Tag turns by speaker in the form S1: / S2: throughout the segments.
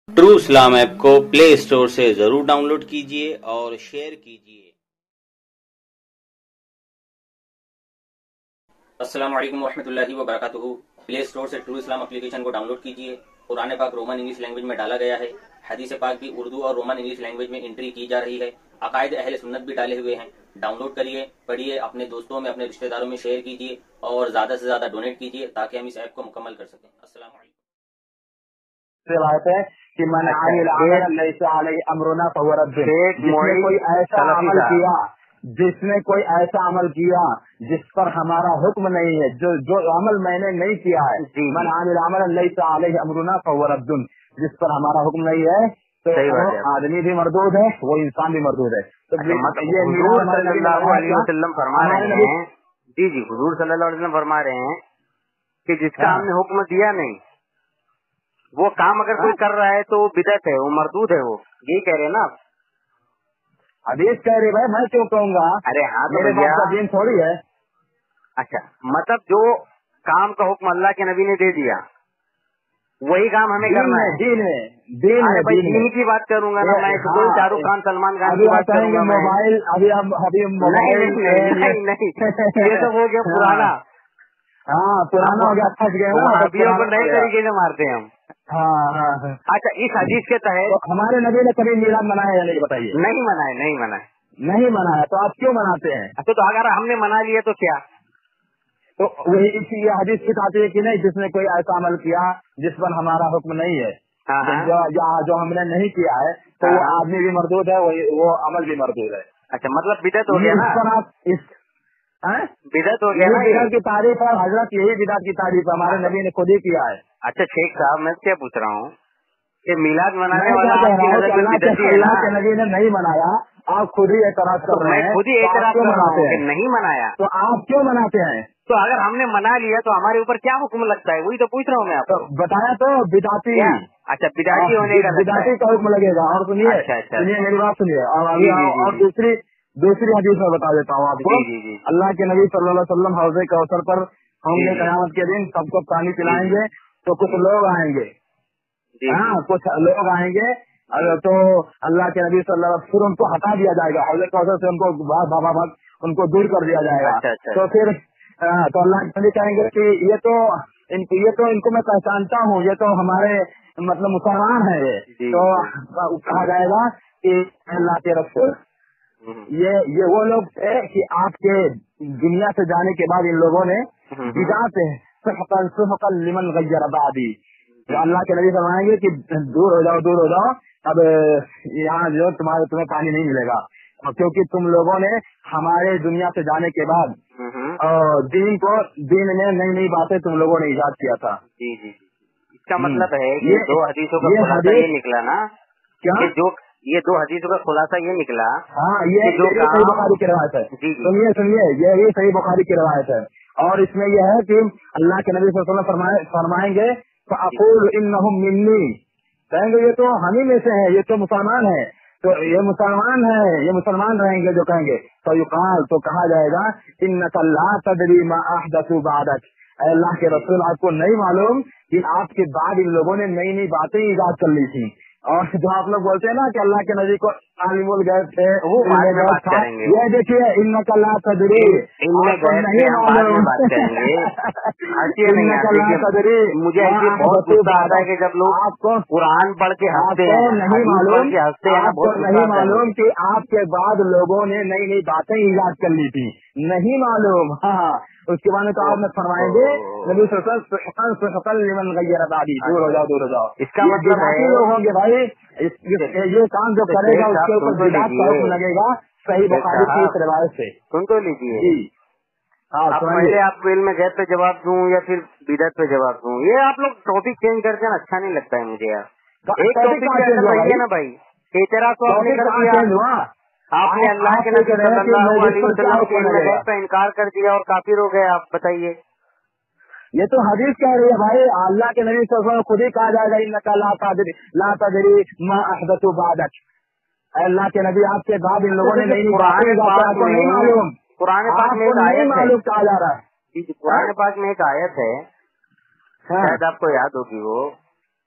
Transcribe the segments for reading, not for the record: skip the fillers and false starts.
S1: True इस्लाम app को play store से जरूर डाउनलोड कीजिए और शेयर कीजिए। अस्सलाम वालेकुम रहमतुल्लाहि व बरकातुहू। प्ले स्टोर से ट्रू इस्लाम एप्लीकेशन को डाउनलोड कीजिए। कुरान पाक रोमन इंग्लिश लैंग्वेज में डाला गया है। हदीस पाक भी उर्दू और रोमन इंग्लिश लैंग्वेज में एंट्री की जा रही है। अकायद अहले सुन्नत भी डाले हुए हैं। डाउनलोड करिए, पढ़िए, अपने दोस्तों में, अपने रिश्तेदारों में शेयर कीजिए और ज्यादा से ज्यादा डोनेट कीजिए ताकि हम इस ऐप को मुकम्मल कर सकें। अस्सलाम वालेकुम।
S2: बात है कि मैंने अमरुना जिसने कोई ऐसा अमल किया जिस पर हमारा हुक्म नहीं है, जो अमल मैंने नहीं किया है, मन आमिल अमलन लैसा अलैहि अमरुना फहुवरद्दुन, जिस पर हमारा हुक्म नहीं है तो वो आदमी भी मरदूद है, वो इंसान भी मरदूद है। तो ये
S3: हुजूर सल्लल्लाहु अलैहि वसल्लम फरमा रहे हैं, जी हुजूर सल्लल्लाहु अलैहि वसल्लम फरमा रहे हैं कि जिसका हमने हुक्म दिया नहीं वो काम अगर कोई कर रहा है तो वो बिदअत है, वो मरदूद है, वो यही कह रहे हैं ना आप?
S2: हदीस कह रही भाई, मैं क्यों कहूँगा?
S3: अरे हाँ, तो
S2: मेरे बात का दिन थोड़ी है।
S3: अच्छा, मतलब जो काम का हुक्म अल्लाह के नबी ने दे दिया वही काम हमें करना है। दीन की बात करूंगा ना मैं, कोई शाहरुख खान सलमान खान की बात करूंगा मैं।
S2: मोबाइल अभी मोबाइल
S3: नहीं ये सब हो गया पुराना।
S2: हाँ, पुराना हो गया, फंस गया ना,
S3: नबियों को नए तरीके से मारते हैं हम।
S2: हाँ।
S3: अच्छा, इस हदीस के तहत
S2: तो हमारे नबी ने कभी मीलाद मनाया या नहीं, बताइए?
S3: नहीं मनाया।
S2: नहीं मनाया, तो आप क्यों मनाते हैं?
S3: अच्छा, तो अगर हमने मना लिया तो क्या?
S2: तो वही ये हदीस बताती है कि नहीं, जिसने कोई ऐसा अमल किया जिस पर हमारा हुक्म नहीं है, जो हमने नहीं किया है, तो वो आदमी भी मरदूद है, वो अमल भी मरदूद है।
S3: अच्छा, मतलब बिदअत हो गया ना? बिदअत हो गया ना?
S2: बिदअत की तारीफ है हजरत, यही बिदअत की तारीफ हमारे नबी ने खुद ही किया है।
S3: अच्छा शेख साहब, मैं क्या पूछ रहा हूँ कि मिलाद मनाने वाला आपकी नजर में बिदअती है ना?
S2: अल्लाह के नबी ने नहीं मनाया, आप खुद ही एतराज कर रहे हैं।
S3: मैं खुद ही एतराज कर रहा हूँ कि नहीं मनाया,
S2: तो आप क्यों मनाते हैं?
S3: तो अगर हमने मना लिया तो हमारे ऊपर क्या हुक्म लगता है, वही तो पूछ रहा हूँ मैं आपको।
S2: तो बताया तो बिदाती।
S3: अच्छा, बिदाती होने का
S2: बिदाती का हुक्म लगेगा। और सुनिए, सुनिए मेरी बात सुनिए, और अभी और दूसरी हदीस में बता देता हूँ आपको। अल्लाह के नबी सल्लल्लाहु अलैहि वसल्लम हौज़े कौसर पर होंगे क़यामत के दिन, सबको पानी पिलाएंगे। तो कुछ लोग आएंगे, कुछ लोग आएंगे, तो अल्लाह के नबी सल्लल्लाहु अलैहि वसल्लम, फिर उनको हटा दिया जाएगा हौज़े कौसर से, उनको उनको दूर कर दिया जाएगा। तो फिर तो अल्लाह के नबी कहेंगे कि ये तो इनको मैं पहचानता हूँ, ये तो हमारे मतलब मुसलमान है ये। तो कहा जाएगा कि अल्लाह के रसूल, ये वो लोग थे कि आपके दुनिया से जाने के बाद इन लोगों ने बिदात सुहक़न लिमन गय्यर बादी। तो अल्लाह के नबी फरमाएंगे कि दूर हो जाओ, अब यहाँ जो तुम्हें पानी नहीं मिलेगा, क्योंकि तुम लोगों ने हमारे दुनिया से जाने के बाद दीन में नई नई बातें तुम लोगों ने इजाद किया था।
S3: जी इसका मतलब है कि दो हदीसों का खुलासा ये निकला ना, क्या ये दो हदीसों का खुलासा ये निकला।
S2: हाँ, ये सही बुखारी की रवायत है। सुनिए, ये सही बुखारी की रवायत है। और इसमें यह है कि अल्लाह के नबी सल्लल्लाहु अलैहि वसल्लम फरमाएंगे, फ़अक़ूलु इन्नहुम मिन्नी, कहेंगे ये तो हम ही में से है, ये तो मुसलमान है, तो ये मुसलमान है, ये मुसलमान रहेंगे जो कहेंगे। तो युकाल, तो कहा जाएगा, इन्नका ला तदरी मा अहदसु बादक, अल्लाह के रसूल आपको नहीं मालूम कि आपके बाद इन लोगों ने नई नई बातें इजाद कर ली थी। और जो आप लोग बोलते हैं ना कि अल्लाह के नबी को आलिमुल गैब थे,
S3: वो बाद में बात करेंगे।
S2: ये देखिए, इन्नका ला तदरी, आपको नहीं मालूम,
S3: इन्नका ला तदरी। मुझे ऐसी बहुत गुस्सा आता है कि जब लोग आपको कुरान पढ़ के हंसते हैं,
S2: नहीं मालूम
S3: के हंसते हैं,
S2: आपको नहीं मालूम कि आपके बाद लोगों ने नई नई बातें इजाद कर ली थी, नहीं मालूम। हाँ, उसके बाद में तो आप फरमाएंगे नबी सुहक़न लिमन गय्यर बादी, दूर हो जाओ।
S3: इसका मतलब है
S2: लोग होंगे भाई, ये काम जो करेगा उसके ऊपर बिदात का हुक्म लगेगा, सही बुखारी की इस रिवायत से।
S3: सुन तो लीजिए। आप पहले आपको इल्म गैब पे जवाब दूं या फिर बिदअत पे जवाब दूं, ये आप लोग टॉपिक चेंज करते हैं, अच्छा नहीं लगता है मुझे यार। एक टॉपिक के अंदर रहिए ना भाई। एतराज तो आपने कर दिया, आपने अल्लाह के नबी सल्लल्लाहु अलैहि वसल्लम के इल्म गैब का इनकार कर दिया और काफिर हो गए आप। बताइए,
S2: ये तो हदीस कह रही है भाई, अल्लाह के नबी सल्लल्लाहु अलैहि वसल्लम खुद ही कहा जाएगा, इन्नका ला तदरी मा अहदसु बादक, अल्लाह के नबी आपके बाद इन लोगों ने नहीं मालूम।
S3: कुरान पाक में एक आयत है,
S2: कहा जा रहा है,
S3: कुरान पाक में एक आयत है, शायद आपको याद होगी वो,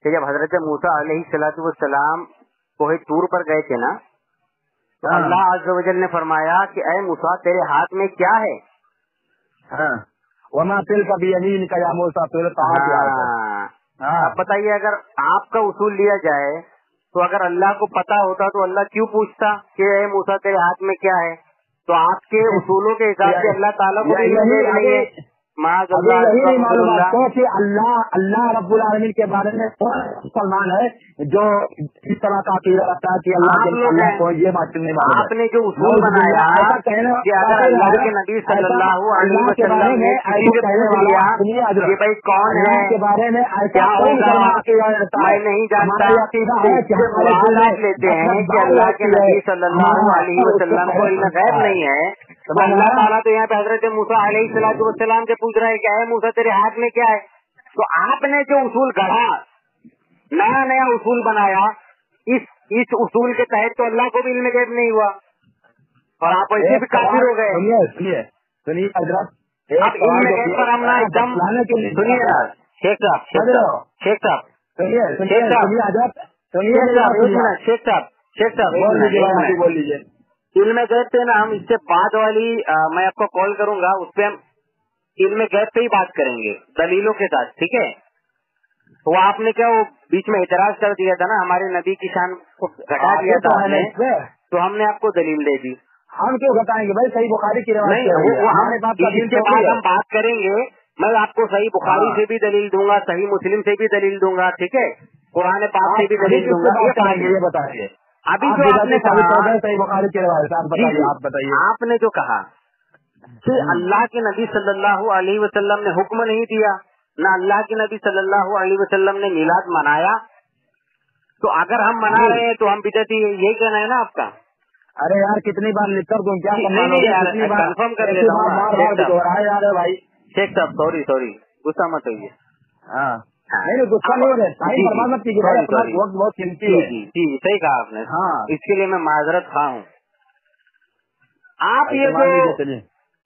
S3: کہ جب حضرت موسیٰ अलैहिस्सलाम कोहे तूर पर गए थे ना, तो अल्लाह अज़्ज़ व जल ने फरमाया कि ऐ मूसा तेरे हाथ में क्या है?
S2: वमा तिल्का बियमीनिका या मूसा,
S3: अब बताइए, अगर आपका उसूल लिया जाए तो अगर अल्लाह को पता होता तो अल्लाह क्यों पूछता कि ऐ मूसा तेरे हाथ में क्या है? तो आपके उसूलों के हिसाब से अल्लाह ताला को भी नहीं है।
S2: यही नहीं मालूम आपको कि अल्लाह रब्बुल आलमीन के बारे में मुसलमान है जो इस तरह का अकीदा रखता है कि अल्लाह को ये बात नहीं मालूम।
S3: आपने जो उसूल बनाया कि अगर अल्लाह के नबी सल्लल्लाहु अलैहि वसल्लम ने किसी से पूछ लिया कि भाई कौन है,
S2: के बारे में
S3: क्या होगा, मैं नहीं जानता, लेते हैं कि अल्लाह के नबी सल्लल्लाहु अलैहि वसल्लम को इल्म गैब नहीं है, तो अल्लाह ताला तो यहाँ पे हजरत मूसा अलैहिस्सलाम से पूछ रहा है क्या है मूसा तेरे हाथ में क्या है? तो आपने जो उसूल गढ़ा, नया नया उसूल बनाया, इस उसूल के तहत तो अल्लाह को भी इल्म गैब नहीं हुआ और आप ऐसे भी काफिर हो गए।
S2: सुनिए हजरत,
S3: अब इल्म गैब पर हम ना एकदम सुनिए ना शेख साहब
S2: बोल लीजिए।
S3: इल्म गैब पे ना हम इससे बाद वाली मैं आपको कॉल करूंगा, उस पे हम इल्म गैब पे ही बात करेंगे दलीलों के साथ, ठीक है? वो आपने क्या वो बीच में एतराज कर दिया था ना, हमारे नबी की शान को घटा दिया था आपने, तो हमने आपको दलील दे दी।
S2: हम क्यों घटाएंगे भाई, सही बुखारी की रिवायत
S3: नहीं, इसके बाद हम बात करेंगे। मैं आपको सही बुखारी से भी दलील दूंगा, सही मुस्लिम से भी दलील दूंगा, ठीक है? कुरान पाक से भी दलील दूंगा।
S2: ये बताइए
S3: अभी जो आपने कहा
S2: सही बुखारी की रिवायत, आप बताइए।
S3: आपने जो कहा कि अल्लाह के नबी सल्लल्लाहु अलैहि वसल्लम ने हुक्म नहीं दिया, ना अल्लाह के नबी सल्लल्लाहु अलैहि वसल्लम ने मिलाद मनाया, तो अगर हम मना रहे हैं तो हम बिदअती है, यही कहना है ना आपका?
S2: अरे यार कितनी बार लिख कर दूं, क्या
S3: कंफर्म कर लेता हूँ
S2: यार भाई।
S3: शेख साहब सॉरी गुस्सा मत होइए।
S2: नहीं गुस्सा नहीं हो रहे, बर्बाद मत कीजिए, वक्त बहुत कीमती है।
S3: जी सही कहा आपने।
S2: हाँ,
S3: इसके लिए मैं माजरत खा हूँ।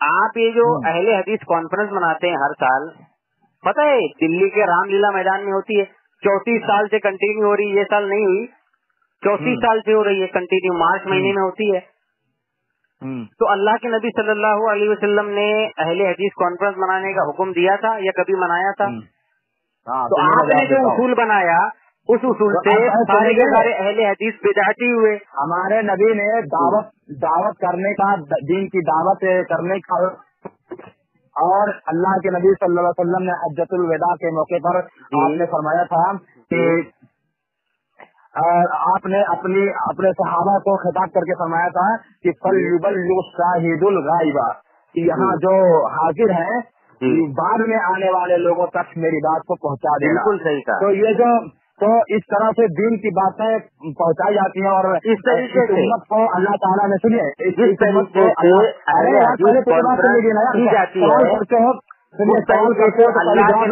S3: आप ये जो अहले हदीस कॉन्फ्रेंस मनाते हैं हर साल, पता है दिल्ली के रामलीला मैदान में होती है, 34 साल से कंटिन्यू हो रही है, ये साल नहीं हुई, 34 साल से हो रही है कंटिन्यू, मार्च महीने में होती है। तो अल्लाह के नबी सल्लल्लाहु अलैहि वसल्लम ने अहले हदीस कॉन्फ्रेंस मनाने का हुक्म दिया था या कभी मनाया था? तो आपने जो उसूल बनाया उस उसूल से सारे के सारे अहले हदीस बिदअती हुए।
S2: हमारे नबी ने दावत करने का, दीन की दावत करने का, और अल्लाह के नबी सल्लल्लाहु अलैहि वसल्लम ने हज्जतुल विदा के मौके पर आपने फरमाया था कि आपने अपने सहाबा को खिताब करके फरमाया था कि फलयुबल्लिगु शाहिदुल गाइबा, कि यहाँ जो हाजिर है बाद में आने वाले लोगों तक मेरी बात को पहुँचा देना।
S3: बिल्कुल सही कहा।
S2: तो ये तो इस तरह से दीन की बातें पहुँचाई जाती हैं, और इस तरीके से उम्मत को अल्लाह ताला ने सुनिए इस तरीके से अल्लाह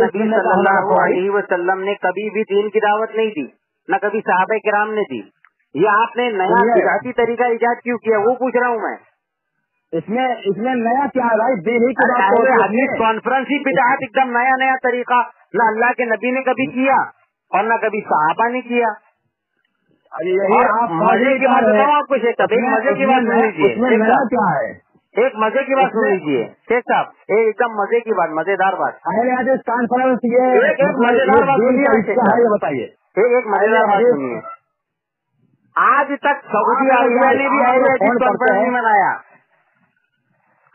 S3: सल्लल्लाहु अलैहि वसल्लम ने कभी भी दीन की दावत नहीं दी, न कभी सहाबा किराम ने दी। ये आपने नया बिदअती तरीका इजाद क्यों किया, वो पूछ रहा हूँ मैं।
S2: इसमें नया क्या है भाई, दीन ही की
S3: हदीस कॉन्फ्रेंस ही बिदअत, एकदम नया तरीका, न अल्लाह के नबी ने कभी किया और न कभी सहाबा ने किया। मजे की बात बताऊँ आपको शेख साहब, एक मजे की बात सुन लीजिए।
S2: क्या है,
S3: एक मजे की बात सुन लीजिए शेख साहब, एकदम मजे की बात, मजेदार बात,
S2: कॉन्फ्रेंस ये
S3: एक मजेदार बात सुनिए,
S2: बताइए।
S3: एक मजेदार बात सुनिए। आज तक सऊदी अरबिया ने भी अहले हदीस कॉन्फ्रेंस नहीं मनाया।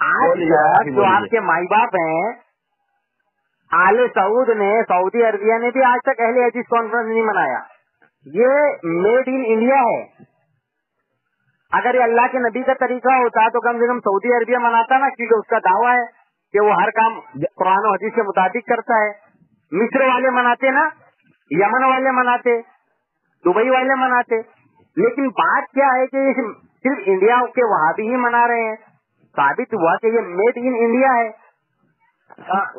S3: आज तक जो आपके माई बाप हैं आले सऊद ने, सऊदी अरबिया ने भी आज तक अहले हदीस कॉन्फ्रेंस नहीं मनाया। ये मेड इन इंडिया है। अगर ये अल्लाह के नबी का तरीका होता तो कम से कम सऊदी अरबिया मनाता ना, क्योंकि उसका दावा है कि वो हर काम कुरान और हदीस के मुताबिक करता है। मिस्र वाले मनाते ना, यमन वाले मनाते, दुबई वाले मनाते, लेकिन बात क्या है कि सिर्फ इंडिया के वहाबी ही मना रहे हैं। साबित हुआ कि ये मेड इन इंडिया है।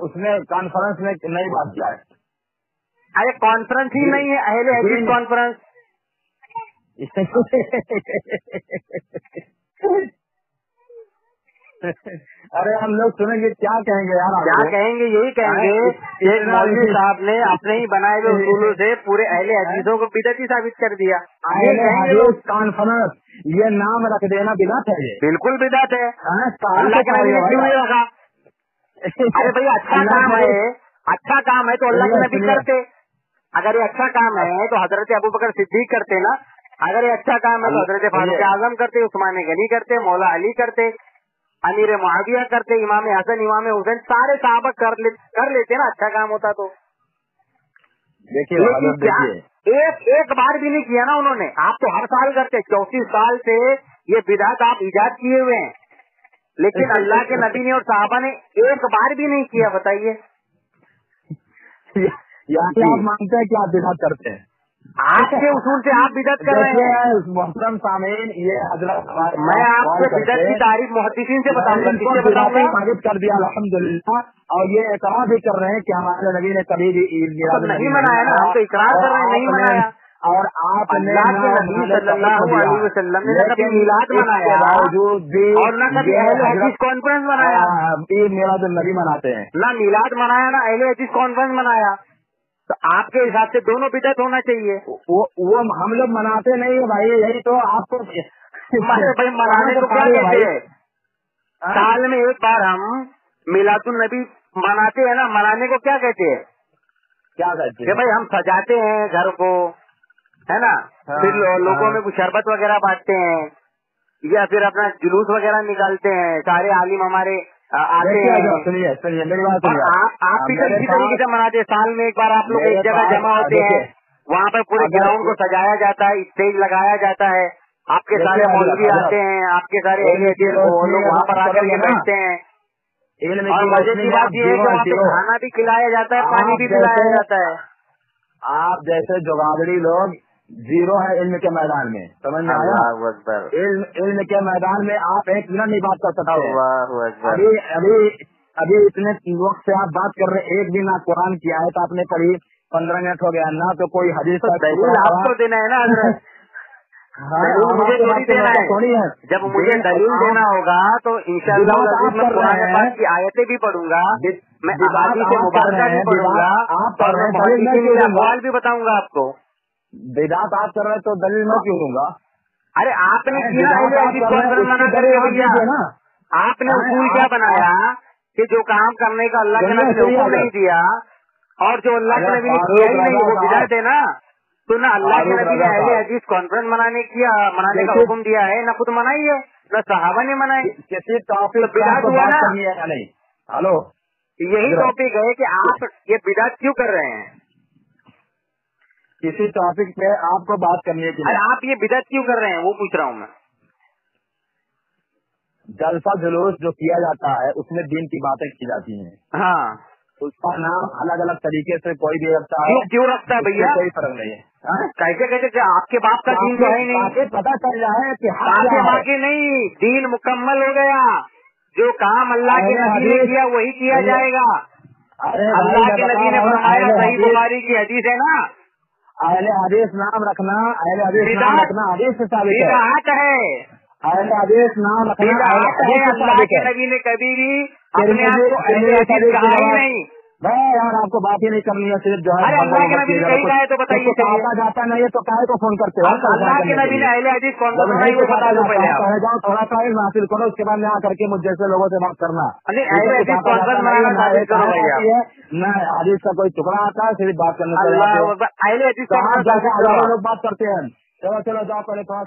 S2: उसमें कॉन्फ्रेंस में नई बात क्या है?
S3: अरे कॉन्फ्रेंस ही नहीं है, अहले हदीस कॉन्फ्रेंस।
S2: अरे हम लोग सुनेंगे क्या कहेंगे यार,
S3: क्या कहेंगे, यही कहेंगे एक मौलवी साहब ने अपने ही बनाए हुए उसूलों से पूरे अहले हदीसों को बिदअती साबित कर दिया।
S2: अहले हदीस कॉन्फ्रेंस ये नाम रख देना बिदअत है, ये
S3: बिल्कुल बिदअत है। अल्लाह के नबी ने क्यों नहीं रखा? अरे भाई अच्छा काम है, अच्छा काम है तो अल्लाह के नबी करते। अगर ये अच्छा काम है तो हजरत अबू बकर सिद्दीक करते ना। अगर ये अच्छा काम है तो हजरत फारूक आजम करते, उस्मान गनी करते, मौला अली करते, अमीर मुआविया करते, इमाम हसन, इमाम हुसैन, सारे साहबा कर लेते ना, अच्छा काम होता तो।
S2: देखिए
S3: एक बार भी नहीं किया ना उन्होंने। आप तो हर साल करते, 34 साल से ये बिदअत आप इजाद किए हुए हैं, लेकिन अल्लाह के नबी ने और साहबा ने एक बार भी नहीं किया। बताइए
S2: आप मानते हैं कि आप बिदअत करते हैं?
S3: आपके उसूल से आप बिदअत कर रहे हैं।
S2: मोहतरम सामीन, ये हजरत
S3: मैं आपको बिदअत की तारीफ मुहद्दिसीन से बताऊंगा, किससे बताऊंगा?
S2: साबित कर दिया अल्हम्दुलिल्लाह, और ये इकरार भी कर रहे हैं कि हमारे नबी ने कभी भी ईद
S3: नहीं मनाया ना। हम तो इकरार कर रहे हैं नहीं मनाया।
S2: और आप
S3: अल्लाह के नबी सल्लल्लाहु अलैहि वसल्लम ने कभी मिलाद मनाया और न कभी अहले हदीस कॉन्फ्रेंस मनाया।
S2: ईद मिलाद नबी मनाते हैं,
S3: ना मिलाद मनाया ना अहले हदीस कॉन्फ्रेंस मनाया। तो आपके हिसाब से दोनों बिदअत होना चाहिए।
S2: वो हम लोग मनाते नहीं है भाई, यही तो आपको
S3: भाई मनाने को क्या कहते हैं? साल में एक बार हम मिलादुन नबी मनाते हैं ना, मनाने को क्या कहते हैं?
S2: क्या कहते हैं?
S3: कि भाई हम सजाते हैं घर को, है ना, फिर लोगों में कुछ शरबत वगैरह बांटते हैं, या फिर अपना जुलूस वगैरह निकालते हैं, सारे आलिम हमारे आते हैं।
S2: सुनिए मेरी बात सुनिए।
S3: आप भी तो इसी तरीके से मनाते हैं। साल में एक बार आप लोग एक जगह जमा होते हैं, वहाँ पर पूरे ग्राउंड को सजाया जाता है, स्टेज लगाया जाता है, आपके सारे मौलवी आते हैं, आपके सारे लोग वहाँ पर आकर के बैठते हैं। और मजे की बात ये है कि वहाँ पे खाना भी खिलाया जाता है, पानी भी पिलाया जाता है।
S2: आप जैसे जुगाड़ी लोग जीरो है इल्म के मैदान में, समझ में आया? इल्म के मैदान में आप एक मिनट नहीं बात कर सकते। अभी इतने वक्त से आप बात कर रहे हैं, एक भी ना कुरान की आयत आपने पढ़ी, 15 मिनट हो गया ना, तो कोई हदीस
S3: आपको देना है ना। मुझे थोड़ी देना है। जब मुझे दलील देना होगा तो इंशाअल्लाह मैं कुरान पाक की आयतें भी पढ़ूंगा, मैं अहादीस मुबारका भी पढ़ूंगा, और मैं अक़वाल भी बताऊंगा आपको।
S2: बिदअत आप कर रहे तो दलील मैं क्यों दूंगा?
S3: अरे आपने आपने उसूल क्या बनाया कि जो काम करने का अल्लाह के नबी ने हुक्म नहीं दिया, और जो अल्लाह के नबी ने किया ही नहीं वो बिदअत है ना। तो ना अल्लाह के नबी ने अहले हदीस कॉन्फ्रेंस मनाने का हुक्म दिया है, न खुद मनाई है, न सहाबा ने मनाई।
S2: किसी टॉपिक
S3: बिदअत हुआ ना।
S2: नहीं, हेलो,
S3: यही टॉपिक है कि आप ये बिदअत क्यों कर रहे हैं?
S2: किसी टॉपिक पे आपको बात करनी है कि
S3: अरे आप ये बिदअत क्यों कर रहे हैं वो पूछ रहा हूँ मैं।
S2: जलसा जुलूस जो किया जाता है उसमें दीन की बातें की जाती हैं।
S3: हाँ,
S2: उसका नाम अलग अलग तरीके से कोई भी रखता है।
S3: क्यों रखता है भैया?
S2: कोई फर्क नहीं है।
S3: कैसे आपके बाप का दीन तो है ही नहीं।
S2: पता चल रहा है कि
S3: बाकी नहीं, दीन मुकम्मल हो गया। जो काम अल्लाह के नबी ने किया वही किया जाएगा। अल्लाह के नबी ने फरमाया, सही बुखारी की हदीस है ना,
S2: अहले हदीस नाम रखना, अहले हदीस नाम रखना हदीस से साबित है। अहले हदीस नाम रखना
S3: अल्लाह के नबी ने कभी भी अपने आप को अहले हदीस कहा ही नहीं।
S2: यार आपको बात ही नहीं करनी है, सिर्फ जो है
S3: अल्लाह के नबी ने कहीं कहा है तो बताइए।
S2: आता जाता नहीं है तो काहे को फोन करते हो?
S3: अल्लाह के नबी ने अहले हदीस कौन सा बनाई वो बता दो पहले।
S2: जाओ थोड़ा सा हासिल करो, उसके बाद यहाँ करके मुझ जैसे लोगों से बात करना।
S3: अहले हदीस कौन सा बनाना साबित करो भैया।
S2: न हदीस का कोई टुकड़ा आता है, सिर्फ बात करने
S3: अहले हदीस
S2: लोग बात करते हैं। चलो जाओ पहले थोड़ा।